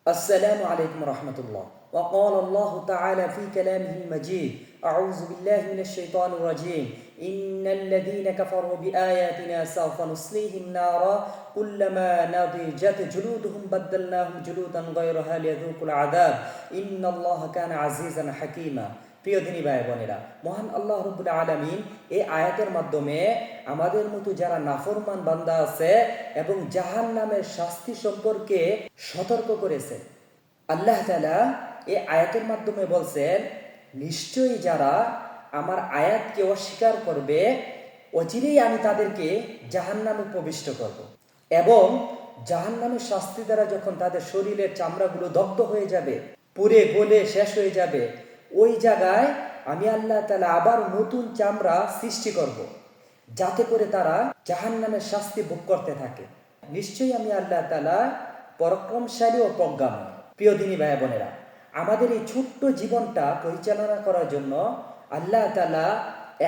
السلام عليكم ورحمة الله. وقال الله تعالى في كلامه المجيد: أعوذ بالله من الشيطان الرجيم. إن الذين كفروا بآياتنا سوف نصليهم نارا كلما نضجت جلودهم بدلناهم جلودا غيرها ليذوقوا العذاب إن الله كان عزيزا حكيما. প্রিয় দিনী ভাই বোনেরা, মহান আল্লাহ রাব্বুল আলামিন এই আয়াতের মাধ্যমে আমাদের মতো যারা নাফরমান বান্দা আছে এবং জাহান্নামের শাস্তি সম্পর্কে সতর্ক করেছেন। আল্লাহ তাআলা এই আয়াতের মাধ্যমে বলছেন, নিশ্চয়ই যারা আমার আয়াতকে অস্বীকার করবে অচিরেই আমি তাদেরকে জাহান্নামে প্রবিষ্ট করব এবং জাহান্নামের শাস্তি দ্বারা যখন তাদের শরীরের চামড়াগুলো দগ্ধ হয়ে যাবে, পুড়ে গলে শেষ হয়ে যাবে, ওই জায়গায় আমি আল্লাহ তাআলা আবার নতুন চামড়া সৃষ্টি করব যাতে করে তারা জাহান্নামের শাস্তি ভোগ করতে থাকে। নিশ্চয়ই আমি আল্লাহ তাআলা পরাক্রমশালী ও প্রজ্ঞাময়। প্রিয় দিনী ভাই বোনেরা, আমাদের এই ছোট্ট জীবনটা পরিচালনা করার জন্য আল্লাহ তাআলা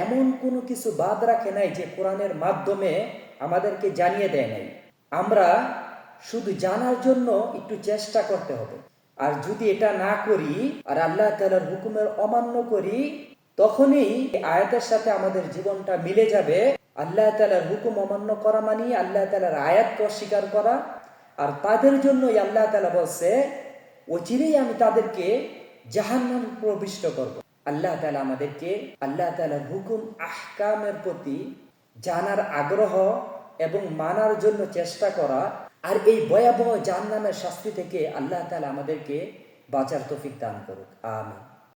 এমন কোনো কিছু বাদ রাখে নাই যে কোরআনের মাধ্যমে আমাদেরকে জানিয়ে দেয় নাই। আমরা শুধু জানার জন্য একটু চেষ্টা করতে হবে। আর যদি এটা না করি আর আল্লাহ তাআলার হুকুমের অমান্য করি, তখনই আয়াতের সাথে আমাদের জীবনটা মিলে যাবে। আল্লাহ তাআলার হুকুম অমান্য করা মানে আল্লাহ তাআলার আয়াতকে অস্বীকার করা। আর তাদের জন্যই আল্লাহ তাআলা বলছে, অচিরেই আমি তাদেরকে জাহান্নামে প্রবিষ্ট করব। আল্লাহ তাআলা আমাদেরকে আল্লাহ তাআলার হুকুম আহকামের প্রতি জানার আগ্রহ এবং মানার জন্য চেষ্টা করা, আর এই ভয়াবহ জাহান্নামের শাস্তি থেকে আল্লাহ তাআলা আমাদেরকে বাঁচার তৌফিক দান করুক। আমিন।